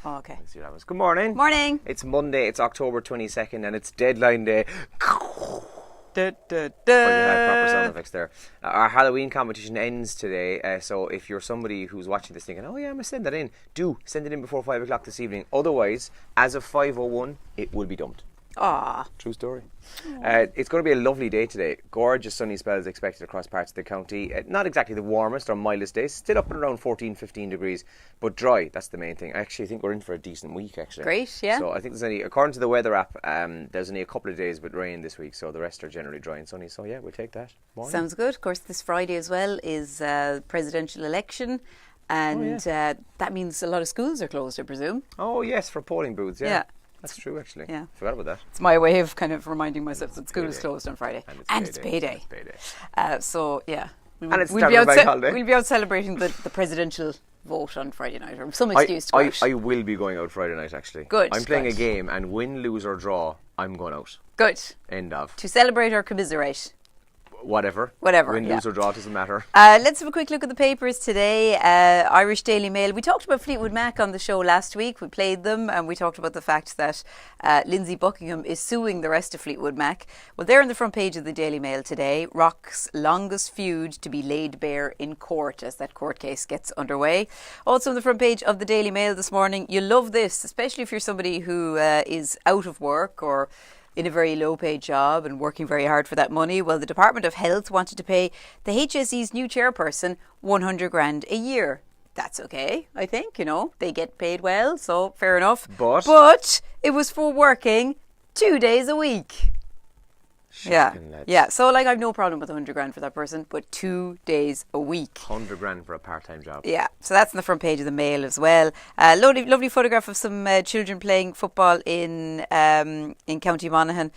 Oh, okay. Let's see what happens. Good morning. Morning. It's Monday, it's October 22nd, and it's deadline day. Da, da, But you da. had proper sound effects there. Our Halloween competition ends today, so if you're somebody who's watching this thinking, oh yeah, I'm going to send that in, do send it in before 5 o'clock this evening. Otherwise, as of 5:01, it will be dumped. Aw. True story. It's going to be a lovely day today. Gorgeous sunny spells expected across parts of the county. Not exactly the warmest or mildest days. Still up and around 14, 15 degrees. But dry, that's the main thing. I actually think we're in for a decent week, actually. Great, yeah. So I think there's only, according to the weather app, there's only a couple of days with rain this week. So the rest are generally dry and sunny. So yeah, we'll take that. Morning. Sounds good. Of course, this Friday as well is presidential election. And that means a lot of schools are closed, I presume. Oh yes, for polling booths, yeah. That's true, actually. Yeah. Forgot about that. It's my way of kind of reminding myself that school is closed on Friday. And it's payday. So, yeah. And it's we'll bank holiday. We'll be out celebrating the presidential vote on Friday night, or some excuse to go out. I will be going out Friday night, actually. Good. I'm playing a game, and win, lose or draw, I'm going out. Good. End of. To celebrate or commiserate? Whatever. Win, lose or draw, doesn't matter. Let's have a quick look at the papers today. Irish Daily Mail. We talked about Fleetwood Mac on the show last week. We played them and we talked about the fact that Lindsay Buckingham is suing the rest of Fleetwood Mac. Well, they're on the front page of the Daily Mail today. Rock's longest feud to be laid bare in court as that court case gets underway. Also on the front page of the Daily Mail this morning. You'll love this, especially if you're somebody who is out of work or in a very low-paid job and working very hard for that money. Well, the Department of Health wanted to pay the HSE's new chairperson 100 grand a year. That's okay, I think, they get paid well, so fair enough. But it was for working 2 days a week. Yeah. So I've no problem with 100 grand for that person, but 2 days a week. 100 grand for a part-time job. Yeah, so that's on the front page of the Mail as well. Lovely photograph of some children playing football in County Monaghan.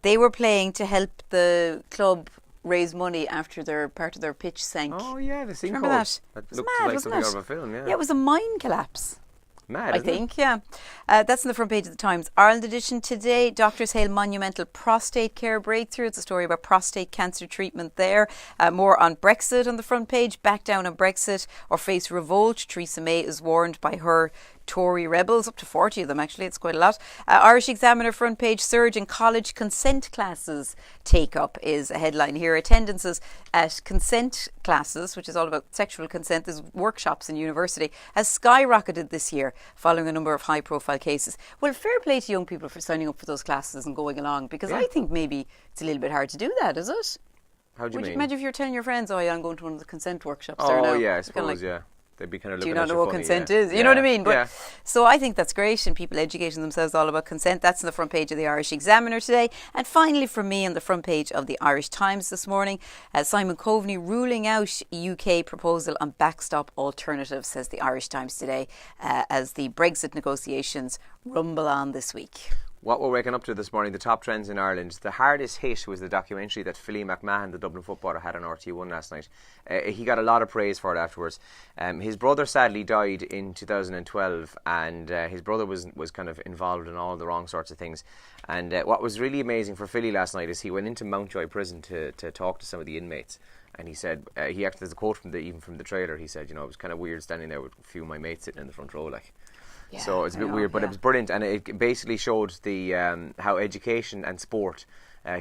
They were playing to help the club raise money after part of their pitch sank. Oh yeah, the sinkhole. Remember that? That It was looked mad, like wasn't something it? out of a film, yeah. Yeah, it was a mine collapse. Mad, I think, yeah. That's on the front page of the Times Ireland edition today. Doctors hail monumental prostate care breakthrough. It's a story about prostate cancer treatment there. More on Brexit on the front page. Back down on Brexit or face revolt. Theresa May is warned by her Tory rebels, up to 40 of them actually, it's quite a lot. Irish Examiner front page, surge in college consent classes take up is a headline here. Attendances at consent classes, which is all about sexual consent, there's workshops in university, has skyrocketed this year following a number of high profile cases. Well, fair play to young people for signing up for those classes and going along, because I think maybe it's a little bit hard to do that, is it? How do you Would mean? you imagine if you're telling your friends, oh yeah, I'm going to one of the consent workshops there now? Oh yeah, I suppose, yeah. They'd be kind of do looking you at not know what funny, consent yeah. is? You know what I mean? But yeah. So I think that's great, and people educating themselves all about consent. That's on the front page of the Irish Examiner today. And finally, for me, on the front page of the Irish Times this morning, Simon Coveney ruling out UK proposal on backstop alternatives, says the Irish Times today, as the Brexit negotiations rumble on this week. What we're waking up to this morning, the top trends in Ireland. The hardest hit was the documentary that Philly McMahon, the Dublin footballer, had on RT1 last night. He got a lot of praise for it afterwards. His brother sadly died in 2012, and his brother was kind of involved in all the wrong sorts of things. And what was really amazing for Philly last night is he went into Mountjoy prison to talk to some of the inmates. And he said, he actually, there's a quote from the trailer, he said, it was kind of weird standing there with a few of my mates sitting in the front row, Yeah, so it's a bit weird, but it was brilliant, and it basically showed the how education and sport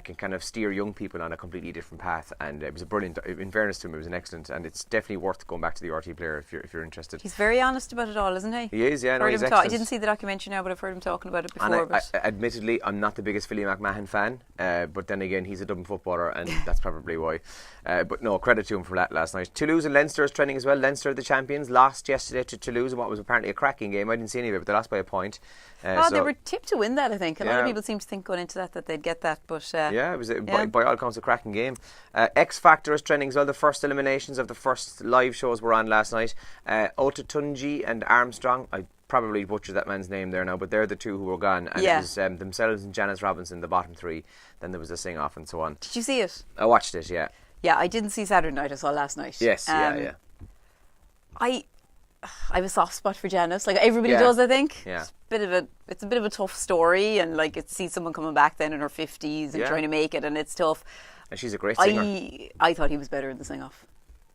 can kind of steer young people on a completely different path, and it was a brilliant. In fairness to him, it was an excellent, and it's definitely worth going back to the RT player if you're interested. He's very honest about it all, isn't he? He is, yeah. No, he's excellent. I didn't see the documentary now, but I've heard him talking about it before. And admittedly, I'm not the biggest Philly McMahon fan, but then again, he's a Dublin footballer, and that's probably why. But no, credit to him for that last night. Toulouse and Leinster is trending as well. Leinster, the champions, lost yesterday to Toulouse in what was apparently a cracking game. I didn't see any of it, but they lost by a point. They were tipped to win that, I think. A lot of people seem to think going into that they'd get that, but it was by all accounts a cracking game. X Factor is trending as well. The first eliminations of the first live shows were on last night. Otatunji and Armstrong, I probably butchered that man's name there now, but they're the two who were gone, and it was themselves and Janice Robinson, the bottom three. Then there was a sing off and so on. Did you see it? I watched it, yeah. Yeah, I didn't see Saturday night, I saw last night. Yes, yeah. I have a soft spot for Janice, like everybody does, I think. Yeah. It's a bit of a tough story, and like to see someone coming back then in her 50s and trying to make it, and it's tough. And she's a great singer. I thought he was better in the sing off.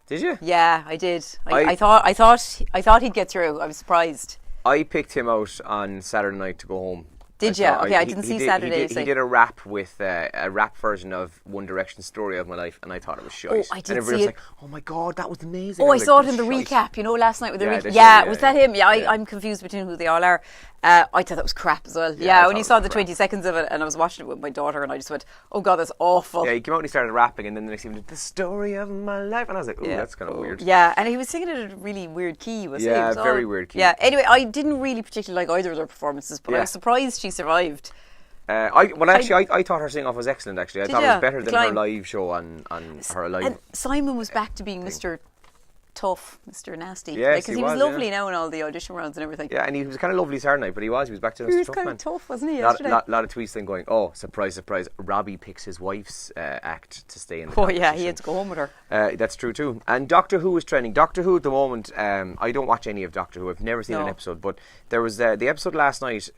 Did you? Yeah, I did. I thought he'd get through. I was surprised. I picked him out on Saturday night to go home. Did you? Okay, I didn't see Saturday. He did a rap with a rap version of One Direction's Story of My Life, and I thought it was shite. Oh, I did and everybody see was it. like, oh my God, that was amazing. Oh, I was saw like, it in the "That's recap, last night with the Yeah, recap. they Yeah, showed- was yeah, that him? Yeah, yeah. I'm confused between who they all are. I thought that was crap as well. I Yeah, thought when it you was saw the crap. 20 seconds of it, and I was watching it with my daughter, and I just went, oh God, that's awful. Yeah, he came out and he started rapping, and then the next thing he did, the story of my life, and I was like, ooh, that's kind of weird. Yeah, and he was singing it in a really weird key, was he? Yeah, It was very weird key. Yeah, anyway, I didn't really particularly like either of their performances, but I Yeah. was surprised she survived. I thought her sing off was excellent. Actually, I thought it was better than her live show on her live. And Simon was back to being Mr. Tough, Mr. Nasty. Yes, because he he was was, lovely now in all the audition rounds and everything. Yeah, and he was kind of lovely Saturday night, but he was back to He Mr. was Tough kind Man. of tough, wasn't he, Lot yesterday? of tweets then going, oh, surprise, surprise, Robbie picks his wife's act to stay in the Oh yeah, competition. he had to go home with her. That's true too. And Doctor Who is trending. Doctor Who at the moment, I don't watch any of Doctor Who. I've never seen an episode, but there was the episode last night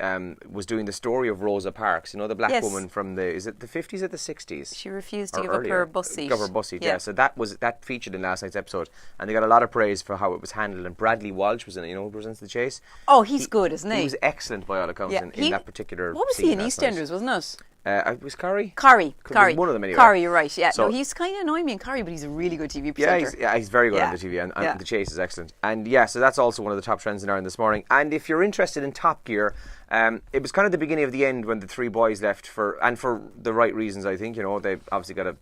was doing the story of Rosa Parks, the black woman from is it the 50s or the 60s? She refused to Or give up earlier. her bus seat. Give her bus seat, yeah. So that featured in last night's episode, and they got a lot of praise for how it was handled. And Bradley Walsh was in it, who presents The Chase. Oh, he's good, isn't he? He was excellent by all accounts in that particular. What was he in scene last night. EastEnders, wasn't it? It was Kerry. Kerry. One of them anyway. Kerry, you're right. Yeah, So- no, he's kind of annoying me in Kerry, but he's a really good TV presenter. He's very good Yeah. on the TV, and Yeah. The Chase is excellent. And so that's also one of the top trends in Ireland this morning. And if you're interested in Top Gear, it was kind of the beginning of the end when the three boys left for the right reasons, I think. They obviously got a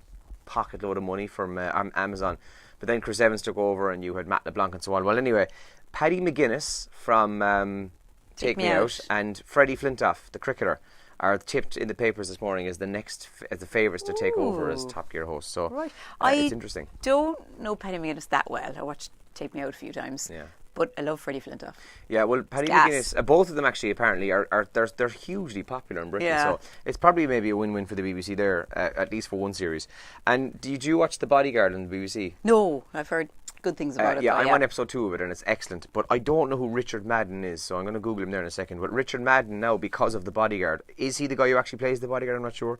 pocket load of money from Amazon, but then Chris Evans took over, and you had Matt LeBlanc and so on. Well, anyway, Paddy McGuinness from Take Me Out and Freddie Flintoff, the cricketer, are tipped in the papers this morning as the favourites to take over as Top Gear host. So Right. it's interesting. Don't know Paddy McGuinness that well. I watched Take Me Out a few times. Yeah. But I love Freddie Flintoff. Yeah, well, Paddy gas. McGuinness, both of them actually apparently they're hugely popular in Britain. Yeah. So it's probably maybe a win-win for the BBC there, at least for one series. And did you watch The Bodyguard on the BBC? No, I've heard good things about it. Yeah, though, I'm on episode 2 of it, and it's excellent. But I don't know who Richard Madden is, so I'm going to Google him there in a second. But Richard Madden now, because of The Bodyguard, is he the guy who actually plays The Bodyguard? I'm not sure.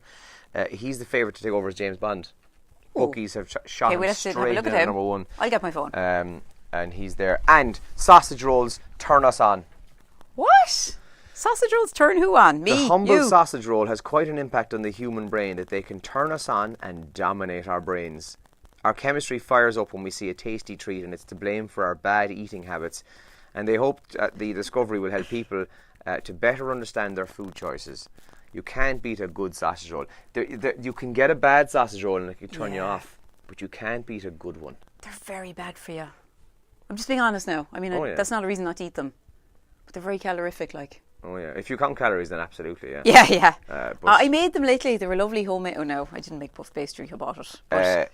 He's the favourite to take over as James Bond. Bookies have shot him we'll have to have a straight look in at at him. number 1. I'll get my phone. And he's there. And sausage rolls turn us on. What? Sausage rolls turn who on? Me? The humble you? sausage roll has quite an impact on the human brain that they can turn us on and dominate our brains. Our chemistry fires up when we see a tasty treat, and it's to blame for our bad eating habits. And they hope the discovery will help people to better understand their food choices. You can't beat a good sausage roll. You can get a bad sausage roll and it can turn you off, but you can't beat a good one. They're very bad for you. I'm just being honest now. I mean, that's not a reason not to eat them. But they're very calorific, like. Oh yeah, if you count calories, then absolutely, yeah. Yeah. But I made them lately. They were lovely homemade. Oh no, I didn't make puff pastry. I bought it. But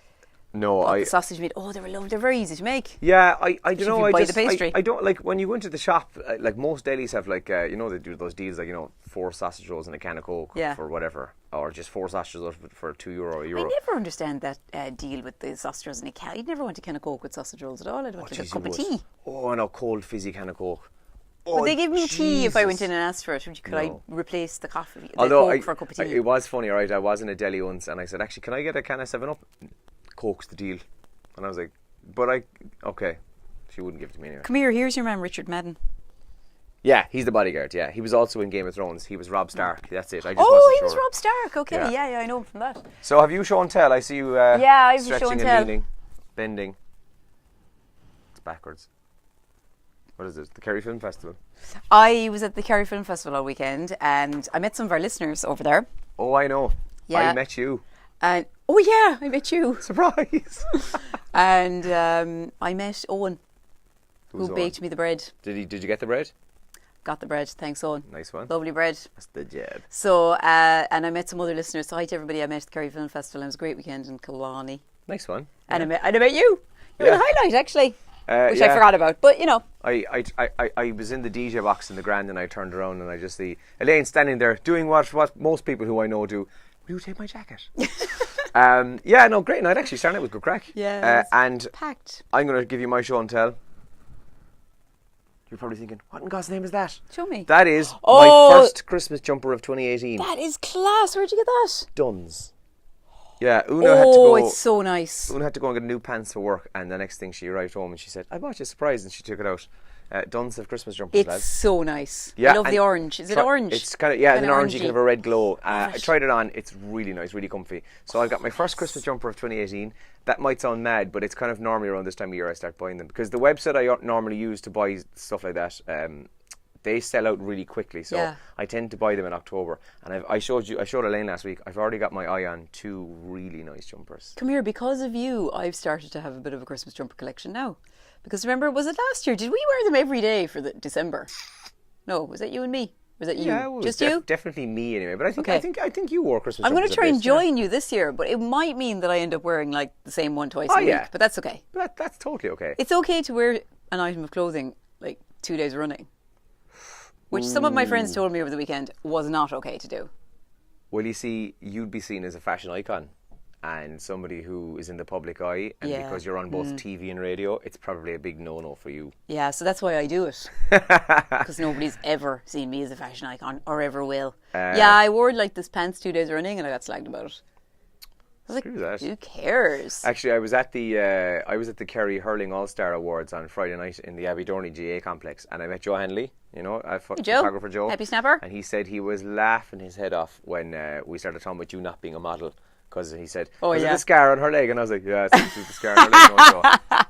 the sausage meat. Oh, they were lovely. They're very easy to make. Yeah, I don't know. You buy the pastry. I don't like when you go into the shop. Like most delis have they do those deals like 4 sausage rolls and a can of Coke for whatever, or just 4 sausages rolls for €2. I never understand that deal with the sausage rolls in a can. You'd never want a can of Coke with sausage rolls at all. I'd want a cup of tea. Oh, I know, cold fizzy can of Coke. Would they give me tea if I went in and asked for it? Could I replace the coffee, Although Coke for a cup of tea? It was funny, right? I was in a deli once and I said, actually, can I get a can of 7-Up? Coke's the deal. And I was like, okay. She wouldn't give it to me anyway. Come here, here's your man, Richard Madden. Yeah, he's the bodyguard, yeah. He was also in Game of Thrones. He was Robb Stark, that's it. I just he wasn't was sure. Robb Stark, okay. Yeah, I know him from that. So have you show and tell? I see you I have stretching show and and tell. leaning, bending. It's backwards. What is it? The Kerry Film Festival? I was at the Kerry Film Festival all weekend and I met some of our listeners over there. Oh, I know. Yeah. I met you. And I met you. Surprise! And I met Owen, who baked me the bread. Did you get the bread? Got the bread, thanks Owen. Nice one. Lovely bread. That's the job. So, and I met some other listeners. So hi to everybody I met at the Kerry Film Festival. It was a great weekend in Killarney. Nice one. And I met you. You were the highlight actually. Which I yeah. forgot about, but I was in the DJ box in the Grand and I turned around and I just see Elaine standing there doing what most people who I know do. Will you take my jacket? Great night actually. Starting out with good crack. Yeah, and packed. I'm going to give you my show and tell. You're probably thinking, what in God's name is that? Show me. That is my first Christmas jumper of 2018. That is class. Where'd you get that? Duns. Yeah, Una had to go. It's so nice. Una had to go and get new pants for work, and the next thing she arrived home and she said, I bought you a surprise, and she took it out. Dunnes have Christmas jumpers, It's lads. so nice. Yeah, I love the and orange. Is it orange? It's kind of, yeah, an orangey, orangey. kind of a red glow. I tried it on. It's really nice, really comfy. So I got my first Christmas jumper of 2018. That might sound mad, but it's kind of normally around this time of year I start buying them, because the website I normally use to buy stuff like that, they sell out really quickly. So I tend to buy them in October. And I showed Elaine last week. I've already got my eye on 2 really nice jumpers. Come here, because of you, I've started to have a bit of a Christmas jumper collection now. Because remember, was it last year? Did we wear them every day for the December? No, was that you and me? Was that you? Yeah, it was just you? definitely me anyway. But Okay. I think you wore Christmas. I'm going to jumpers try at and least, yeah. join you this year, but it might mean that I end up wearing like the same one twice a week. yeah. But that's okay. But that's totally okay. It's okay to wear an item of clothing like 2 days running, which some of my friends told me over the weekend was not okay to do. Well, you see, you'd be seen as a fashion icon and somebody who is in the public eye, and Yeah. because you're on both TV and radio, it's probably a big no-no for you. Yeah, so that's why I do it. Because nobody's ever seen me as a fashion icon, or ever will. Yeah, I wore like this pants 2 days running and I got slagged about it. I was Screw like, that. who cares? Actually, I was at the Kerry Hurling All-Star Awards on Friday night in the Abbey GA complex, and I met Joe Hanley, photographer Joe. Happy snapper. And he said he was laughing his head off when we started talking about you not being a model, because he said, was it the scar on her leg? And I was like, yeah, it's the scar on her leg. No, Joe.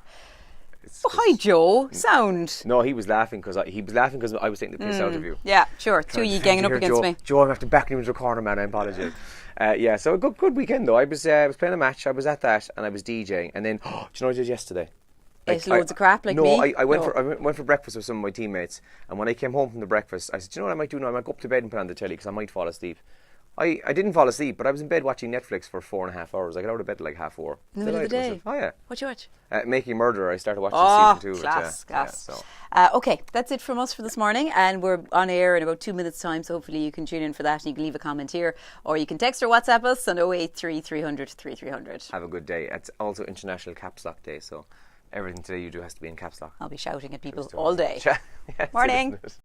Oh, hi, Joe. Sound. No, he was laughing because I was taking the piss out of you. Yeah, sure. Two of you ganging up against me. Joe, I'm after backing you into a corner, man. I apologise. Yeah, so a good weekend though. I was playing a match. I was at that, and I was DJing, and then do you know what I did yesterday? Ate loads of crap like me? No, I went for breakfast with some of my teammates, and when I came home from the breakfast, I said, do you know what I might do now? I might go up to bed and put on the telly because I might fall asleep. I didn't fall asleep, but I was in bed watching Netflix for 4.5 hours. I got out of bed at like 4:30. In the middle of the day? Oh yeah. What'd you watch? Making a Murderer. I started watching season 2. Class. Yeah, so. Okay, that's it from us for this morning, and we're on air in about 2 minutes' time, so hopefully you can tune in for that and you can leave a comment here, or you can text or WhatsApp us on 083 300 3300. Have a good day. It's also International Caps Lock Day, so everything today you do has to be in caps lock. I'll be shouting at people all day. Yes, Morning. isn't it?